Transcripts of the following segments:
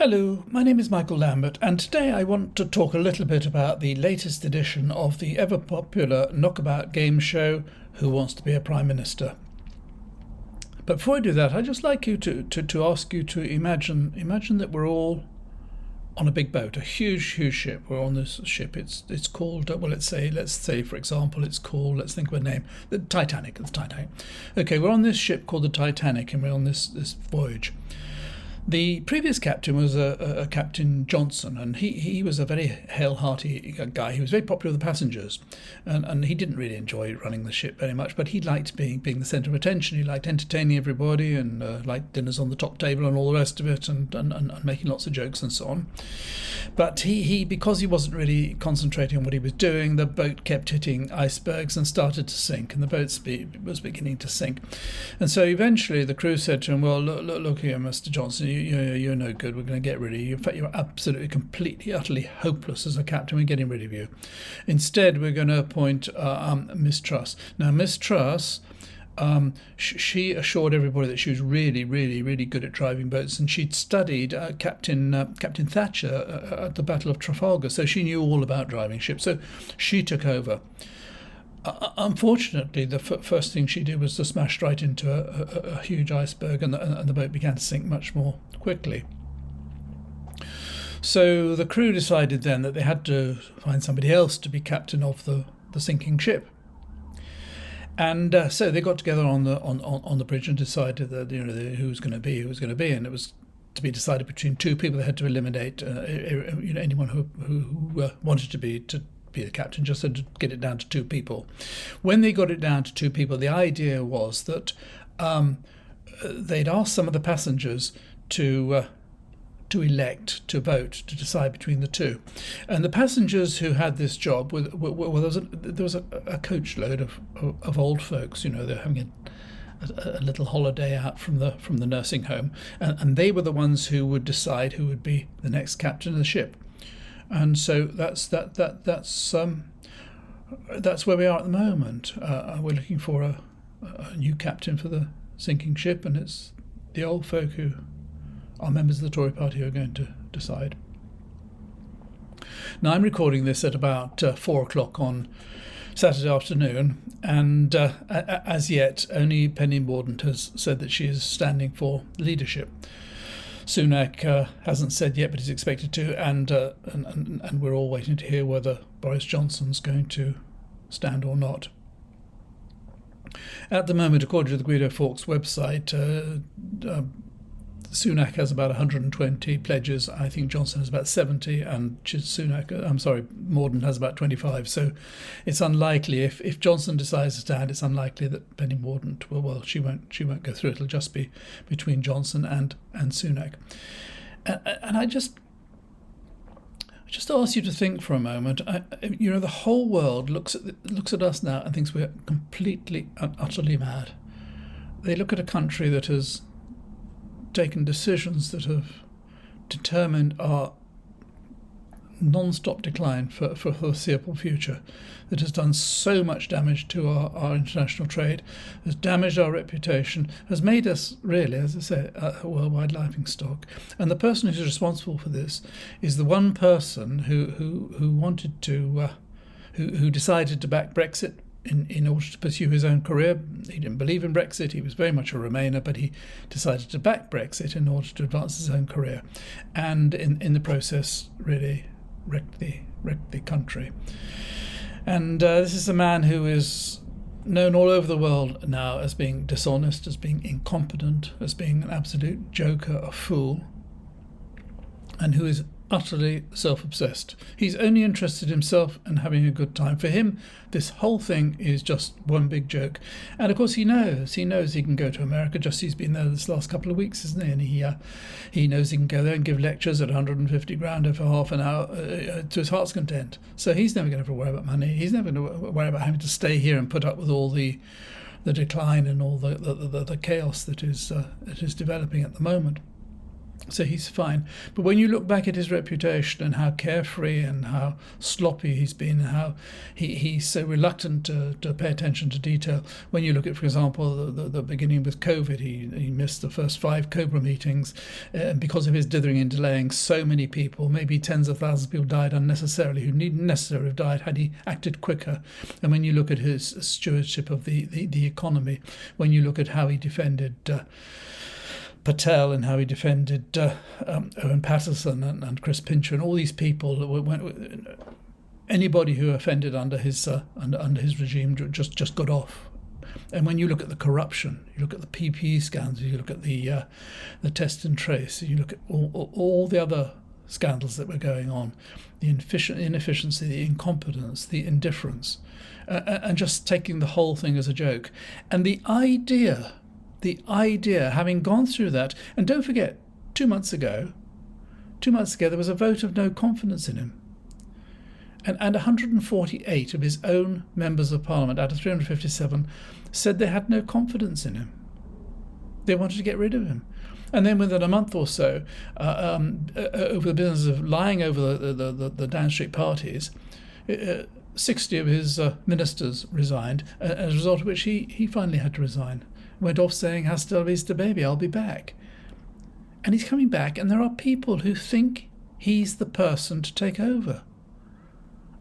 Hello, my name is Michael Lambert, and today I want to talk a little bit about the latest edition of the ever-popular knockabout game show, Who Wants to Be a Prime Minister? But before I do that, I'd just like you to ask you to imagine that we're all on a big boat, a huge ship. We're on this ship. It's called let's say for example, it's called, let's think of a name, the Titanic. It's Titanic. Okay, we're on this ship called the Titanic, and we're on this voyage. The previous captain was a Captain Johnson, and he was a very hale-hearty guy. He was very popular with the passengers, and he didn't really enjoy running the ship very much, but he liked being the centre of attention. He liked entertaining everybody, and liked dinners on the top table and all the rest of it, and making lots of jokes and so on. But he because he wasn't really concentrating on what he was doing, the boat kept hitting icebergs and started to sink, and the boat was beginning to sink. And so eventually the crew said to him, "Well, look here, Mr. Johnson, you're no good. We're going to get rid of you. In fact, you're absolutely, completely, utterly hopeless as a captain. We're getting rid of you. Instead, we're going to appoint Miss Truss." Now, Miss Truss, she assured everybody that she was really, really, really good at driving boats, and she'd studied Captain Thatcher at the Battle of Trafalgar, so she knew all about driving ships. So she took over. Unfortunately, the first thing she did was to smash right into a huge iceberg, and the boat began to sink much more quickly. So the crew decided then that they had to find somebody else to be captain of the sinking ship. And so they got together on the bridge and decided that who was going to be, and it was to be decided between two people. They had to eliminate anyone who wanted to be the captain, just had to get it down to two people. When they got it down to two people, the idea was that they'd ask some of the passengers to vote to decide between the two. And the passengers who had this job there was a coach load of old folks. They're having a little holiday out from the nursing home, and they were the ones who would decide who would be the next captain of the ship. And so that's where we are at the moment. We're looking for a new captain for the sinking ship, and it's the old folk who are members of the Tory party who are going to decide. Now, I'm recording this at about 4 o'clock on Saturday afternoon, and as yet only Mordaunt has said that she is standing for leadership. Sunak hasn't said yet, but is expected to, and we're all waiting to hear whether Boris Johnson's going to stand or not. At the moment, according to the Guido Fawkes website, Sunak has about 120 pledges. I think Johnson has about 70, and Mordaunt has about 25. So it's unlikely, if Johnson decides to stand, it's unlikely that Penny Mordaunt will. Well, she won't go through. It'll just be between Johnson and Sunak. And I just ask you to think for a moment. The whole world looks at us now and thinks we're completely and utterly mad. They look at a country that has taken decisions that have determined our non-stop decline for the foreseeable future, that has done so much damage to our international trade, has damaged our reputation, has made us really, as I say, a worldwide laughingstock. And the person who's responsible for this is the one person who wanted to, who decided to back Brexit in order to pursue his own career. He didn't believe in Brexit. He was very much a Remainer, but he decided to back Brexit in order to advance his own career, and in the process really wrecked the country. And this is a man who is known all over the world now as being dishonest, as being incompetent, as being an absolute joker, a fool, and who is utterly self-obsessed. He's only interested in himself and having a good time. For him, this whole thing is just one big joke. And of course he knows he can go to America, just as he's been there this last couple of weeks, isn't he? And he knows he can go there and give lectures at 150 grand for half an hour to his heart's content. So he's never going to worry about money. He's never going to worry about having to stay here and put up with all the decline and all the chaos that is developing at the moment. So he's fine. But when you look back at his reputation and how carefree and how sloppy he's been, and how he's so reluctant to pay attention to detail. When you look at, for example, the beginning with COVID, he missed the first 5 COBRA meetings because of his dithering and delaying. So many people, maybe tens of thousands of people, died unnecessarily, who needn't necessarily have died had he acted quicker. And when you look at his stewardship of the economy, when you look at how he defended Patel and how he defended Owen Paterson and Chris Pincher and all these people, anybody who offended under his regime just got off. And when you look at the corruption, you look at the PPE scandals, you look at the test and trace, you look at all the other scandals that were going on, the inefficiency, the incompetence, the indifference, and just taking the whole thing as a joke. And the idea, having gone through that, and don't forget, 2 months ago, there was a vote of no confidence in him. And 148 of his own members of parliament out of 357 said they had no confidence in him. They wanted to get rid of him. And then within a month or so, over the business of lying over the down street parties, 60 of his ministers resigned, as a result of which he finally had to resign. Went off saying, "Hasta la vista, baby, I'll be back." And he's coming back, and there are people who think he's the person to take over.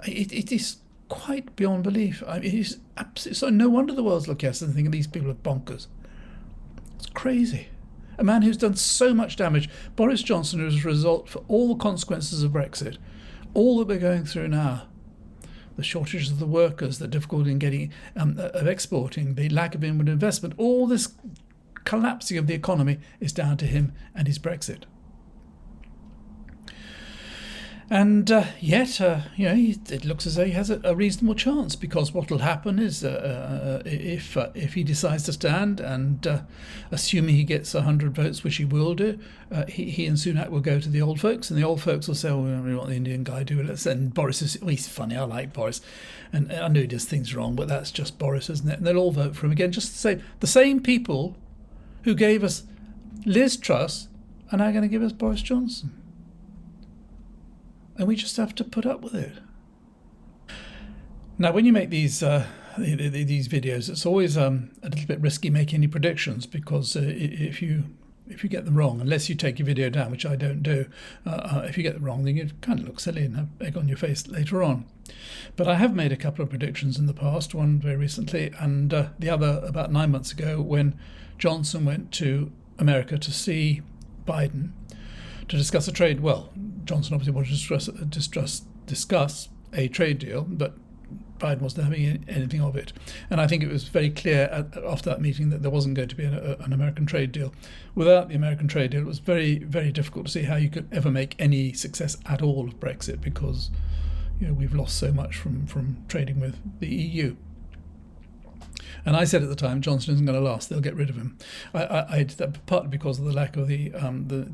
It is quite beyond belief. I mean, it's absolutely, so no wonder the world's looking at us and thinking these people are bonkers. It's crazy. A man who's done so much damage. Boris Johnson, who is a result for all the consequences of Brexit, all that we're going through now, the shortages of the workers, the difficulty in getting of exporting, the lack of inward investment, all this collapsing of the economy is down to him and his Brexit. And yet, it looks as though he has a reasonable chance, because what will happen is if he decides to stand, and assuming he gets 100 votes, which he will do, he and Sunak will go to the old folks, and the old folks will say, "Oh, we don't really want the Indian guy to do it." And Boris is, well, he's funny, I like Boris, and I know he does things wrong, but that's just Boris, isn't it? And they'll all vote for him again, just to say the same people who gave us Liz Truss are now going to give us Boris Johnson. And we just have to put up with it. Now, when you make these videos, it's always a little bit risky making any predictions, because if you get them wrong, unless you take your video down, which I don't do, if you get them wrong, then you kind of look silly and have egg on your face later on. But I have made a couple of predictions in the past, one very recently, and the other about 9 months ago, when Johnson went to America to see Biden to discuss a trade. Well, Johnson obviously wanted to discuss a trade deal, but Biden wasn't having anything of it. And I think it was very clear after that meeting that there wasn't going to be an American trade deal. Without the American trade deal, it was very, very difficult to see how you could ever make any success at all of Brexit, because we've lost so much from trading with the EU. And I said at the time, Johnson isn't going to last. They'll get rid of him. I did that partly because of the lack of the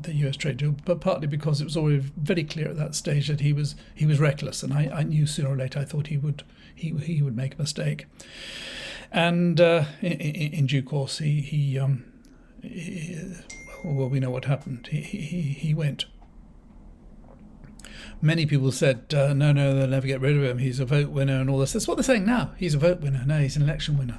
US trade deal, but partly because it was already very clear at that stage that he was reckless, and I knew sooner or later I thought he would make a mistake. And in due course, we know what happened. He went. Many people said, no, they'll never get rid of him. He's a vote winner and all this. That's what they're saying now. He's a vote winner. No, he's an election winner.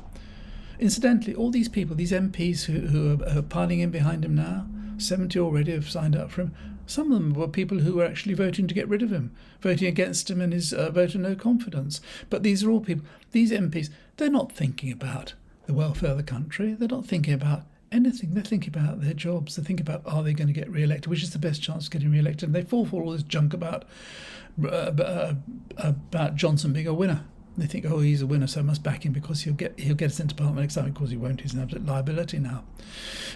Incidentally, all these people, these MPs who are piling in behind him now, 70 already have signed up for him. Some of them were people who were actually voting to get rid of him, voting against him in his vote of no confidence. But these are all people, these MPs, they're not thinking about the welfare of the country. They're not thinking about anything. They're thinking about their jobs. They think about, are they going to get re-elected, which is the best chance of getting re-elected. And they fall for all this junk about Johnson being a winner. They think, oh, he's a winner, so I must back him because he'll get us into Parliament next time. Of course he won't. He's an absolute liability now.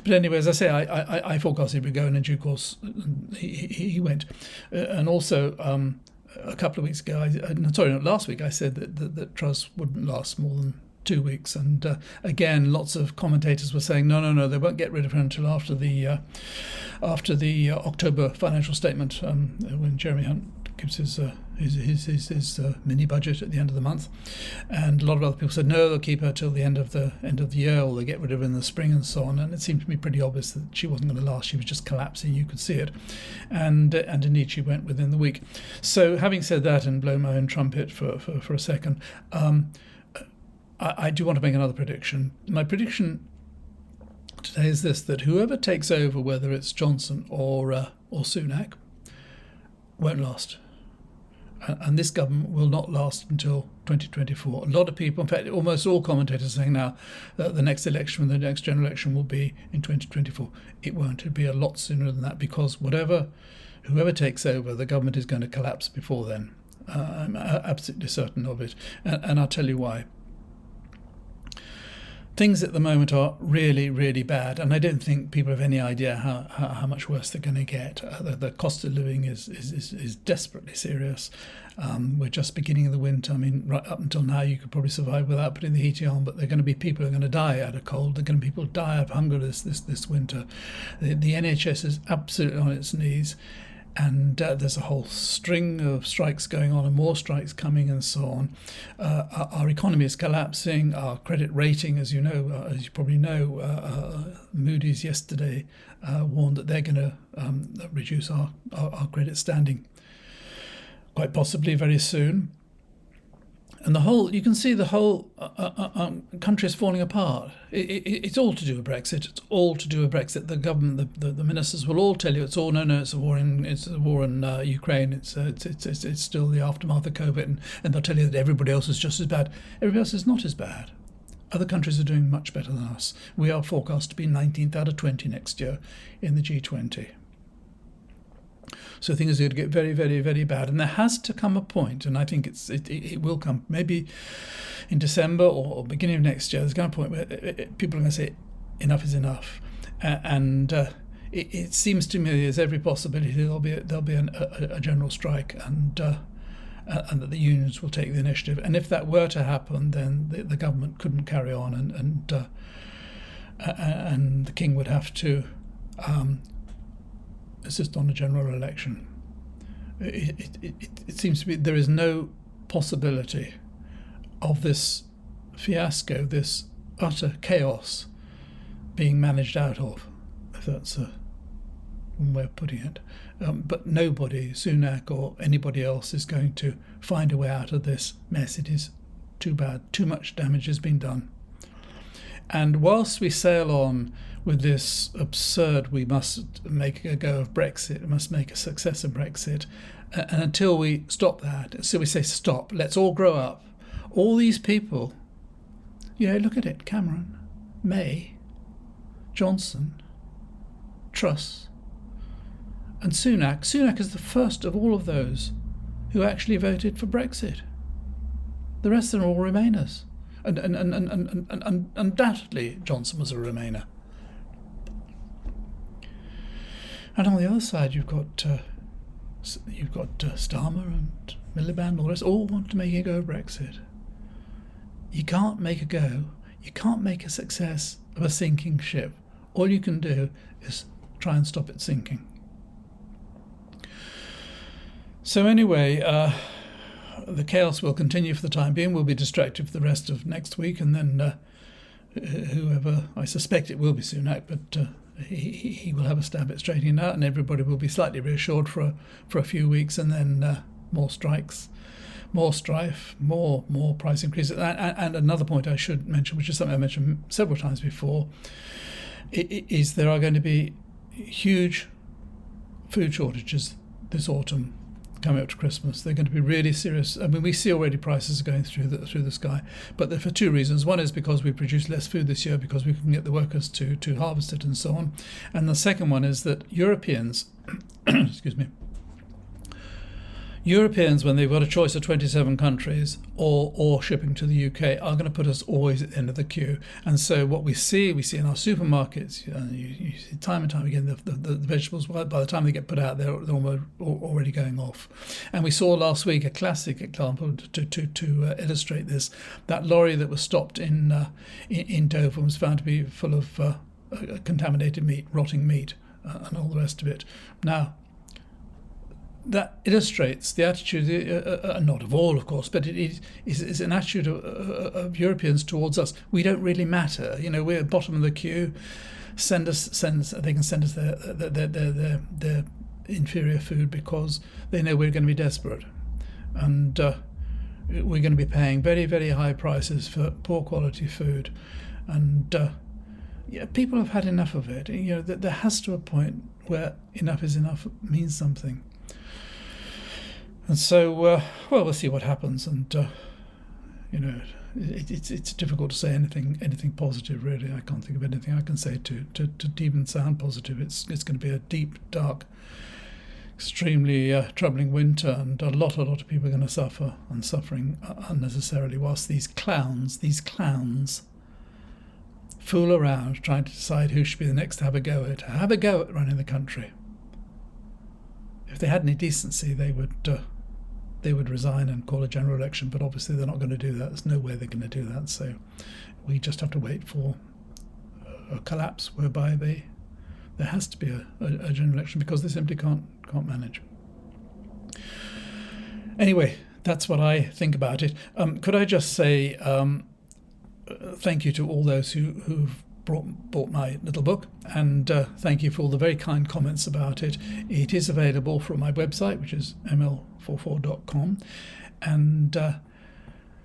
But anyway, as I say, I forecast he would go, and in due course he went. And also a couple of weeks ago, last week, I said that Truss wouldn't last more than 2 weeks. And again, lots of commentators were saying, no, they won't get rid of her until after the October financial statement, when Jeremy Hunt gives his mini budget at the end of the month. And a lot of other people said no, they'll keep her till the end of the year, or they'll get rid of her in the spring and so on. And it seemed to be pretty obvious that she wasn't going to last. She was just collapsing. You could see it, and indeed she went within the week. So having said that, and blown my own trumpet for a second, I do want to make another prediction. My prediction today is this: that whoever takes over, whether it's Johnson or Sunak, won't last. And this government will not last until 2024. A lot of people, in fact, almost all commentators are saying now that the next election, the next general election, will be in 2024. It won't. It'll be a lot sooner than that, because whoever takes over, the government is going to collapse before then. I'm absolutely certain of it. And I'll tell you why. Things at the moment are really, really bad, and I don't think people have any idea how much worse they're going to get. The cost of living is desperately serious. We're just beginning of the winter. I mean, right up until now, you could probably survive without putting the heating on, but there are going to be people who are going to die out of cold. There are going to be people die of hunger this winter. The NHS is absolutely on its knees. And there's a whole string of strikes going on, and more strikes coming, and so on. Our economy is collapsing. Our credit rating, as you probably know, Moody's yesterday warned that they're going to reduce our credit standing, quite possibly very soon. And you can see the whole country is falling apart. It's all to do with Brexit. It's all to do with Brexit. The government, the ministers will all tell you it's all no. It's a war in Ukraine. It's still the aftermath of COVID, and they'll tell you that everybody else is just as bad. Everybody else is not as bad. Other countries are doing much better than us. We are forecast to be 19th out of 20 next year in the G20. So things are going to get very, very, very bad. And there has to come a point, and I think it will come, maybe in December or beginning of next year, there's going to be a point where people are going to say enough is enough. It seems to me there's every possibility there'll be a general strike, and that the unions will take the initiative. And if that were to happen, then the government couldn't carry on, and the king would have to insist on a general election. It seems to be there is no possibility of this fiasco, this utter chaos, being managed out of, if that's one way of putting it. But nobody, Sunak or anybody else, is going to find a way out of this mess. It is too bad. Too much damage has been done. And whilst we sail on with this absurd, we must make a go of Brexit, we must make a success of Brexit, and until we stop that, so we say stop, let's all grow up. All these people, look at it, Cameron, May, Johnson, Truss, and Sunak. Sunak is the first of all of those who actually voted for Brexit. The rest are all Remainers. And undoubtedly Johnson was a Remainer. And on the other side, you've got Starmer and Miliband and all the rest, all want to make a go of Brexit. You can't make a go. You can't make a success of a sinking ship. All you can do is try and stop it sinking. So anyway, the chaos will continue for the time being. We'll be distracted for the rest of next week, and then whoever, I suspect it will be Sunak, but he will have a stab at straightening out, and everybody will be slightly reassured for a few weeks, and then more strikes, more strife, more price increases. And another point I should mention, which is something I mentioned several times before, is there are going to be huge food shortages this autumn, coming up to Christmas. They're going to be really serious. I mean, we see already prices are going through the sky, but they're for two reasons. One is because we produce less food this year because we can get the workers to harvest it and so on. And the second one is that Europeans, excuse me, Europeans, when they've got a choice of 27 countries or shipping to the UK, are going to put us always at the end of the queue. And so what we see in our supermarkets, you see time and time again, the vegetables, by the time they get put out, they're already going off. And we saw last week a classic example to illustrate this. That lorry that was stopped in Dover was found to be full of contaminated meat, rotting meat, and all the rest of it. Now, that illustrates the attitude, not of all, of course, but it is an attitude of Europeans towards us. We don't really matter. We're at the bottom of the queue. They can send us their inferior food because they know we're going to be desperate. And we're going to be paying very, very high prices for poor quality food. And people have had enough of it. There has to be a point where enough is enough means something. And so, we'll see what happens. And it's difficult to say anything positive. Really, I can't think of anything I can say to even sound positive. It's going to be a deep, dark, extremely troubling winter, and a lot of people are going to suffer, and suffering unnecessarily. Whilst these clowns fool around trying to decide who should be the next to have a go at running the country. If they had any decency, they would resign and call a general election, but obviously they're not going to do that. There's no way they're going to do that. So we just have to wait for a collapse whereby there has to be a general election, because they simply can't manage. Anyway, that's what I think about it. Could I just say thank you to all those who've bought my little book, and thank you for all the very kind comments about it. It is available from my website, which is ml44.com. And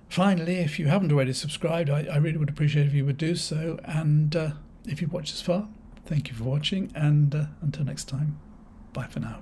finally, if you haven't already subscribed, I really would appreciate if you would do so. And if you've watched this far, thank you for watching, and until next time, bye for now.